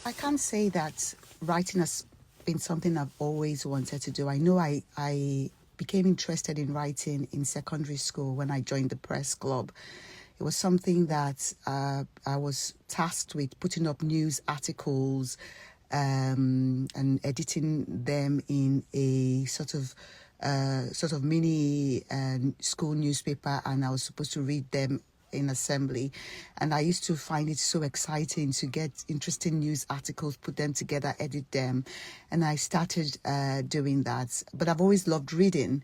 I can't say that writing has been something I've always wanted to do. I know I became interested in writing in secondary school when I joined the press club. It was something that I was tasked with putting up news articles and editing them in a sort of mini school newspaper, and I was supposed to read them in assembly. And I used to find it so exciting to get interesting news articles, put them together, edit them, and I started doing that. But I've always loved reading.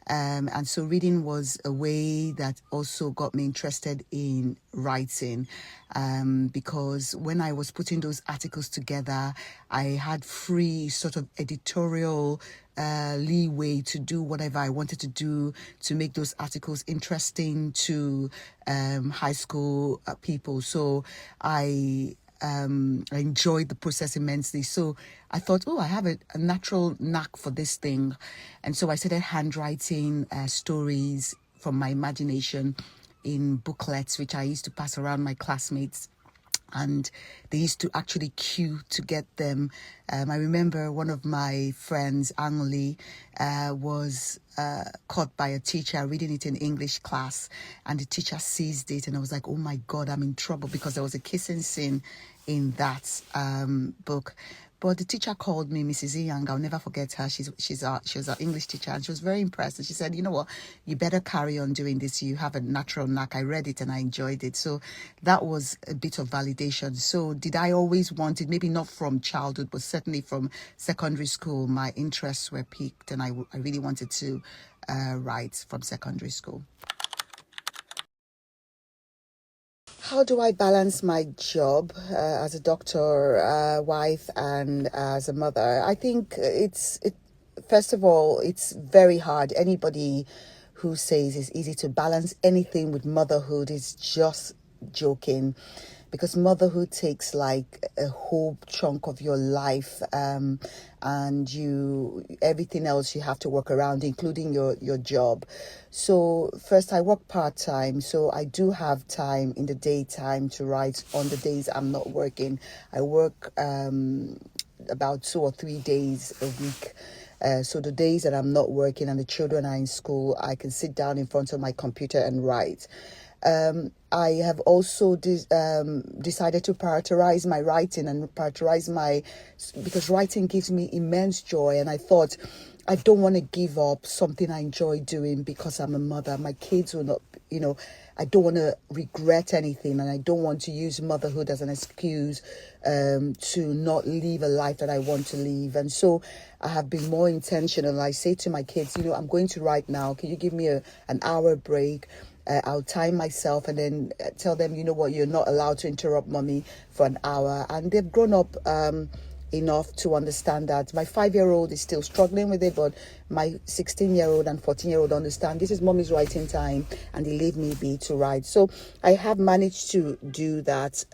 And so reading was a way that also got me interested in writing, because when I was putting those articles together, I had free sort of editorial leeway to do whatever I wanted to do to make those articles interesting to high school people. So I enjoyed the process immensely. So I thought, oh, I have a natural knack for this thing. And so I started handwriting stories from my imagination in booklets, which I used to pass around my classmates. And they used to actually queue to get them. I remember one of my friends, Ang Lee, was caught by a teacher reading it in English class, and the teacher seized it, and I was like, oh my God, I'm in trouble, because there was a kissing scene in that book. But the teacher called me Mrs. Young. I'll never forget her. She was our English teacher, and she was very impressed. And she said, you know what, you better carry on doing this. You have a natural knack. I read it and I enjoyed it. So that was a bit of validation. So did I always want it? Maybe not from childhood, but certainly from secondary school. My interests were piqued, and I really wanted to write from secondary school. How do I balance my job as a doctor, wife, and as a mother? I think first of all, it's very hard. Anybody who says it's easy to balance anything with motherhood is just joking, because motherhood takes like a whole chunk of your life, and everything else you have to work around, including your job. So first, I work part-time, so I do have time in the daytime to write on the days I'm not working. I work about 2 or 3 days a week. So the days that I'm not working and the children are in school, I can sit down in front of my computer and write. I have also decided to prioritize my writing and because writing gives me immense joy. And I thought, I don't want to give up something I enjoy doing because I'm a mother. My kids will not, I don't want to regret anything, and I don't want to use motherhood as an excuse to not live a life that I want to live. And so I have been more intentional. I say to my kids, I'm going to write now. Can you give me an hour break? I'll time myself and then tell them, you know what, you're not allowed to interrupt mommy for an hour. And they've grown up enough to understand that. My 5-year-old is still struggling with it, but my 16-year-old and 14-year-old understand this is mommy's writing time, and they leave me be to write. So I have managed to do that.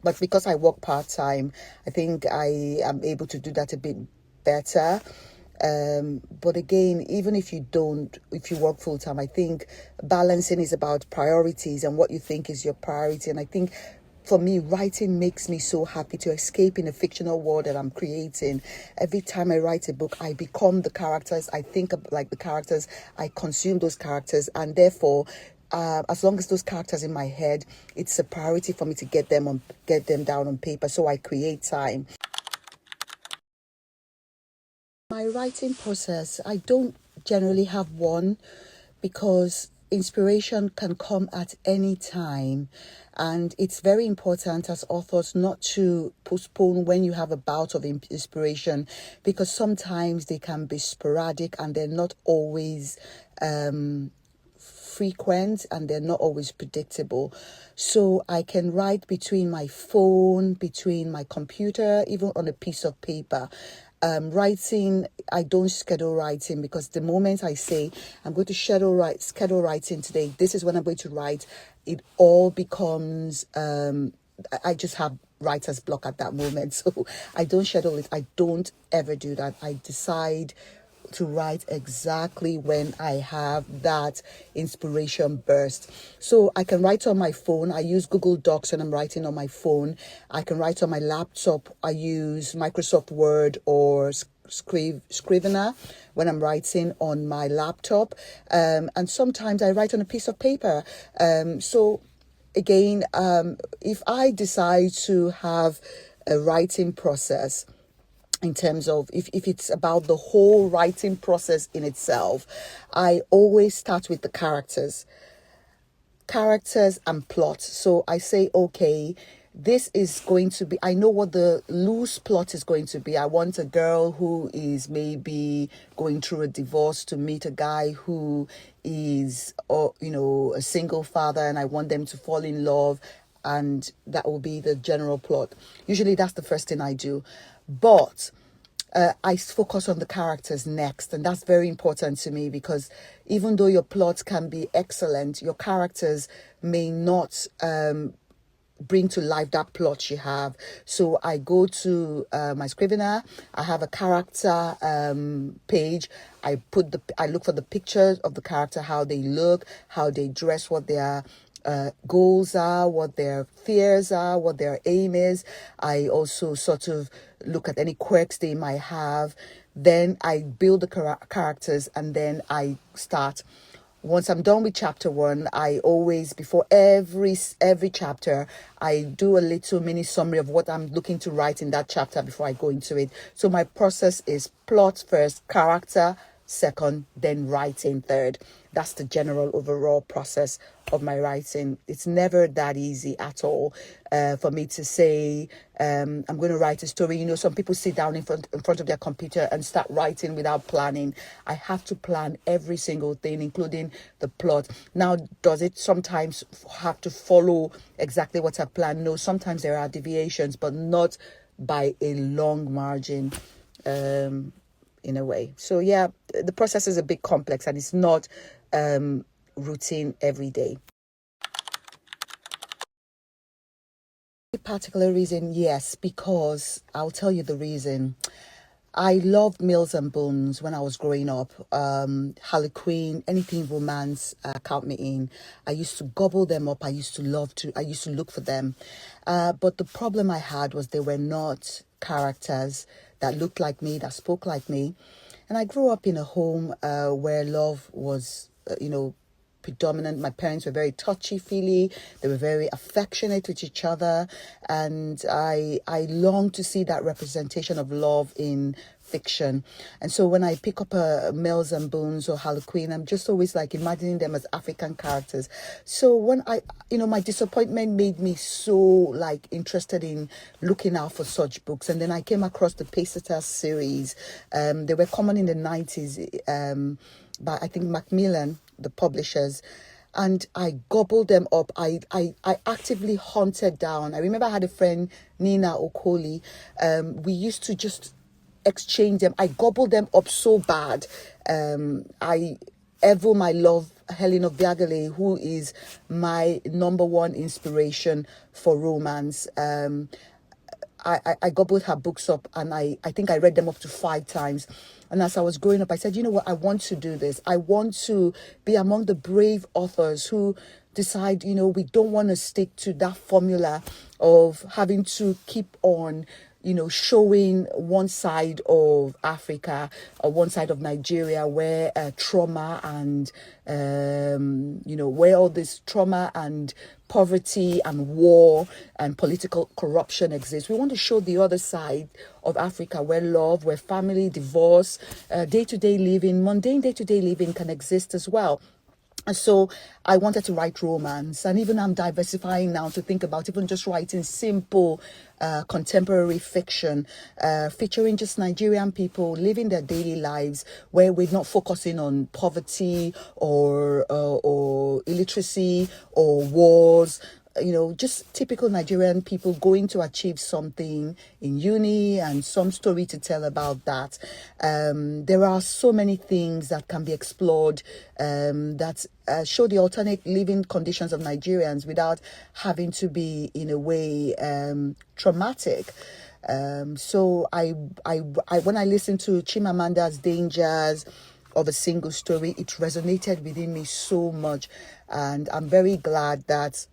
But because I work part-time, I think I am able to do that a bit better. But again, even if you work full time, I think balancing is about priorities and what you think is your priority. And I think for me, writing makes me so happy to escape in a fictional world that I'm creating. Every time I write a book, I become the characters. I think like the characters. I consume those characters, and therefore, as long as those characters in my head, it's a priority for me to get them down on paper. So I create time. My writing process, I don't generally have one, because inspiration can come at any time. And it's very important as authors not to postpone when you have a bout of inspiration, because sometimes they can be sporadic and they're not always frequent, and they're not always predictable. So I can write between my phone, between my computer, even on a piece of paper. Writing, I don't schedule writing, because the moment I say I'm going to schedule writing today, this is when I'm going to write, it all becomes I just have writer's block at that moment. So I don't schedule it. I don't ever do that. I decide to write exactly when I have that inspiration burst. So I can write on my phone. I use Google Docs and I'm writing on my phone. I can write on my laptop. I use Microsoft Word or Scrivener when I'm writing on my laptop. And sometimes I write on a piece of paper. So again, if I decide to have a writing process, in terms of if it's about the whole writing process in itself, I always start with the characters and plot. So I say, okay, this is going to be, I know what the loose plot is going to be. I want a girl who is maybe going through a divorce to meet a guy who is, a single father, and I want them to fall in love, and that will be the general plot. Usually that's the first thing I do. But I focus on the characters next, and that's very important to me, because even though your plot can be excellent, your characters may not bring to life that plot you have. So I go to my Scrivener. I have a character page. I look for the pictures of the character, how they look, how they dress, what their goals are, what their fears are, what their aim is. I also sort of look at any quirks they might have. Then I build the characters, and then I start. Once I'm done with chapter 1, I always, before every chapter, I do a little mini summary of what I'm looking to write in that chapter before I go into it. So my process is plot first, character second, then writing third. That's the general overall process of my writing. It's never that easy at all for me to say, I'm going to write a story. You know, some people sit down in front of their computer and start writing without planning. I have to plan every single thing, including the plot. Now, does it sometimes have to follow exactly what I planned? No, sometimes there are deviations, but not by a long margin. In a way. So yeah, the process is a bit complex, and it's not routine every day. A particular reason, yes, because I'll tell you the reason. I loved Mills and Boons when I was growing up. Harlequin, anything romance, count me in. I used to gobble them up. I used to look for them. But the problem I had was they were not characters that looked like me, that spoke like me. And I grew up in a home where love was, predominant. My parents were very touchy-feely. They were very affectionate with each other. And I long to see that representation of love in fiction. And so when I pick up a Mills and Boons or Harlequin, I'm just always like imagining them as African characters. So when my disappointment made me so like interested in looking out for such books. And then I came across the Pacesetter series. They were common in the 90s by, I think, Macmillan, the publishers, and I gobbled them up. I actively hunted down. I remember I had a friend, Nina Okoli. We used to just exchange them. I gobbled them up so bad. I ever my love Helen of Biagale, who is my number one inspiration for romance. I gobbled her books up, and I think I read them up to 5 times. And as I was growing up, I said, you know what, I want to do this. I want to be among the brave authors who decide, we don't want to stick to that formula of having to keep on, showing one side of Africa or one side of Nigeria where trauma and, where all this trauma and poverty and war and political corruption exists. We want to show the other side of Africa where love, where family, divorce, day-to-day living, mundane day-to-day living can exist as well. And so I wanted to write romance, and even I'm diversifying now to think about even just writing simple contemporary fiction featuring just Nigerian people living their daily lives, where we're not focusing on poverty or illiteracy or wars. Just typical Nigerian people going to achieve something in uni and some story to tell about that. There are so many things that can be explored that show the alternate living conditions of Nigerians without having to be, in a way, traumatic. So I when I listened to Chimamanda's Dangers of a Single Story, it resonated within me so much, and I'm very glad that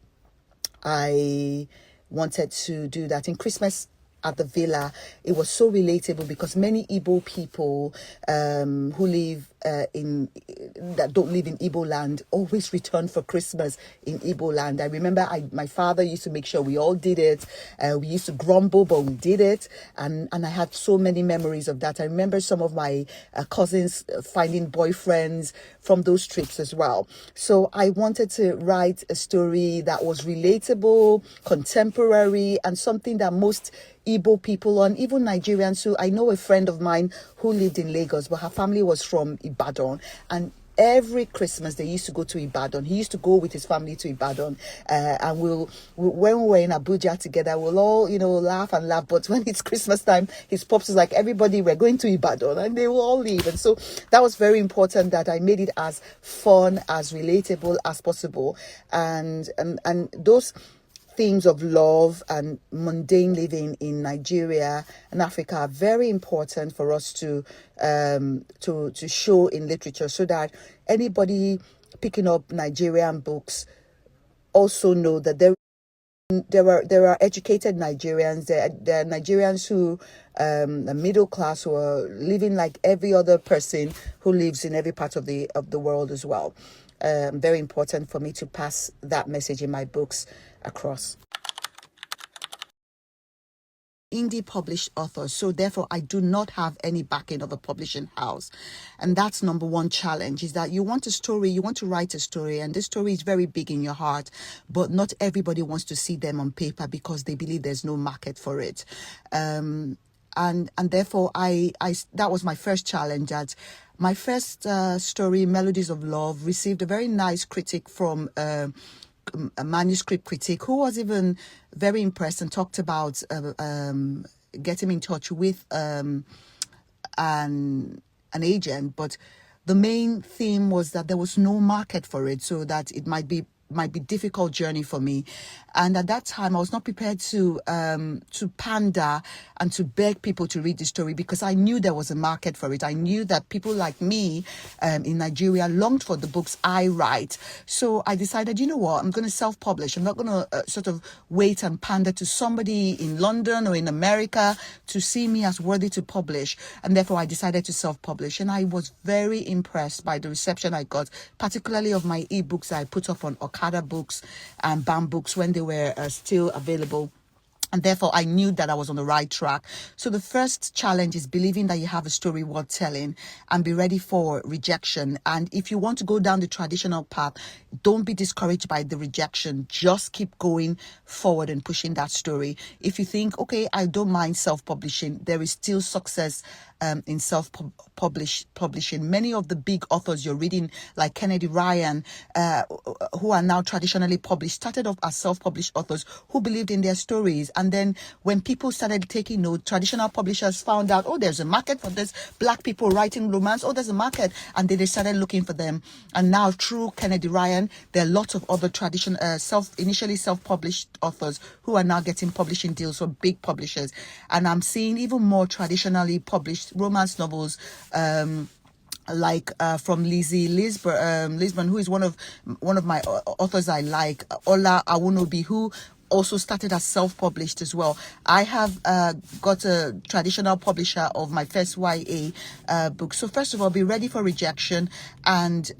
I wanted to do that. In Christmas at the Villa, it was so relatable because many Igbo people who live that don't live in Igbo land always return for Christmas in Igbo land. I remember my father used to make sure we all did it. We used to grumble, but we did it, and I had so many memories of that. I remember some of my cousins finding boyfriends from those trips as well. So I wanted to write a story that was relatable, contemporary, and something that most Igbo people, and even Nigerians who, I know a friend of mine who lived in Lagos, but her family was from Ibadan, and every Christmas they used to go to Ibadan. He used to go with his family to Ibadan, and when we were in Abuja together, we'll all, laugh and laugh. But when it's Christmas time, his pops is like, everybody, we're going to Ibadan, and they will all leave. And so that was very important that I made it as fun, as relatable as possible, and those themes of love and mundane living in Nigeria and Africa are very important for us to show in literature, so that anybody picking up Nigerian books also know that there are educated Nigerians. There are Nigerians who are middle class, who are living like every other person who lives in every part of the world as well. Very important for me to pass that message in my books across. Indie published authors, so therefore I do not have any backing of a publishing house, and that's number one challenge, is that you want to write a story, and this story is very big in your heart, but not everybody wants to see them on paper because they believe there's no market for it. And therefore I that was my first challenge. That my first story, Melodies of Love, received a very nice critic from a manuscript critic, who was even very impressed and talked about getting in touch with an agent. But the main theme was that there was no market for it, so that it might be difficult journey for me. And at that time I was not prepared to pander and to beg people to read the story, because I knew there was a market for it. I knew that people like me in Nigeria longed for the books I write. So I decided, you know what, I'm going to self-publish. I'm not going to sort of wait and pander to somebody in London or in America to see me as worthy to publish. And therefore I decided to self-publish, and I was very impressed by the reception I got, particularly of my ebooks I put up on Okada Books and BAM Books when they were still available. And therefore, I knew that I was on the right track. So the first challenge is believing that you have a story worth telling, and be ready for rejection. And if you want to go down the traditional path, don't be discouraged by the rejection. Just keep going forward and pushing that story. If you think, okay, I don't mind self-publishing, there is still success in self-publishing. Many of the big authors you're reading, like Kennedy Ryan, who are now traditionally published, started off as self-published authors who believed in their stories. And then when people started taking note, traditional publishers found out, oh, there's a market for this. Black people writing romance, oh, there's a market. And they started looking for them. And now through Kennedy Ryan, there are lots of other initially self-published authors who are now getting publishing deals for big publishers. And I'm seeing even more traditionally published romance novels, like from Lizzie Lisbon, who is one of my authors I like, Ola Awunobi, who also started as self-published as well. I have got a traditional publisher of my first YA book. So first of all, be ready for rejection and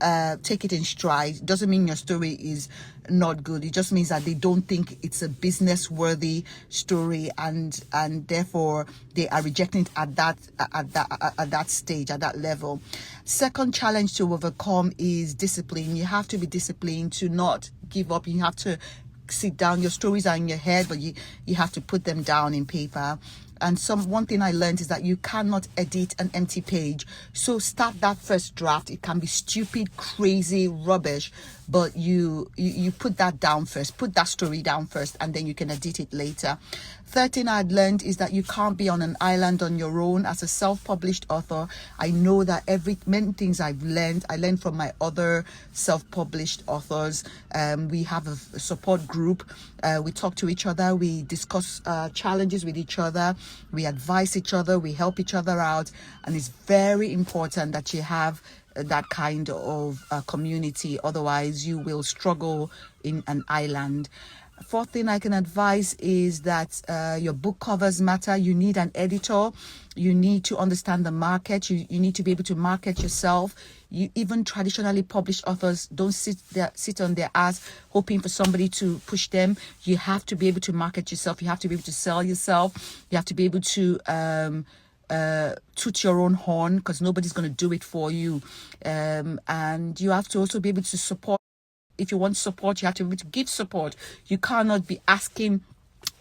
take it in stride. Doesn't mean your story is not good. It just means that they don't think it's a business-worthy story, and therefore they are rejecting it at that stage, at that level. Second challenge to overcome is discipline. You have to be disciplined to not give up. You have to sit down. Your stories are in your head, but you have to put them down in paper. And one thing I learned is that you cannot edit an empty page. So start that first draft. It can be stupid, crazy, rubbish, but you put that down first. Put that story down first, and then you can edit it later. Third thing I'd learned is that you can't be on an island on your own. As a self-published author, I know that many things I learned from my other self-published authors. We have a support group. We talk to each other. We discuss challenges with each other. We advise each other. We help each other out. And it's very important that you have that kind of community. Otherwise, you will struggle in an island. Fourth thing I can advise is that your book covers matter. You need an editor. You need to understand the market. You need to be able to market yourself. Even traditionally published authors don't sit on their ass hoping for somebody to push them. You have to be able to market yourself. You have to be able to sell yourself. You have to be able to toot your own horn, because nobody's going to do it for you. And you have to also be able to support. If you want support, you have to be able to give support. You cannot be asking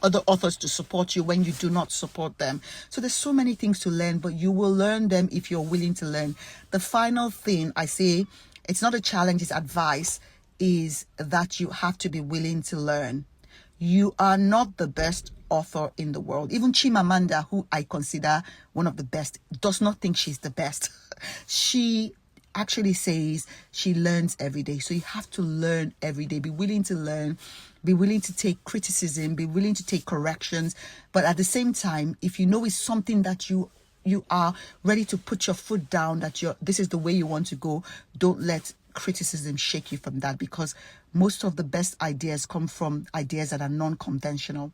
other authors to support you when you do not support them. So there's so many things to learn, but you will learn them if you're willing to learn. The final thing I say, it's not a challenge, it's advice, is that you have to be willing to learn. You are not the best author in the world. Even Chimamanda, who I consider one of the best, does not think she's the best. She actually says she learns every day. So you have to learn every day. Be willing to learn. Be willing to take criticism. Be willing to take corrections. But at the same time, if you know it's something that you are ready to put your foot down, that this is the way you want to go, don't let criticism shake you from that, because most of the best ideas come from ideas that are non-conventional.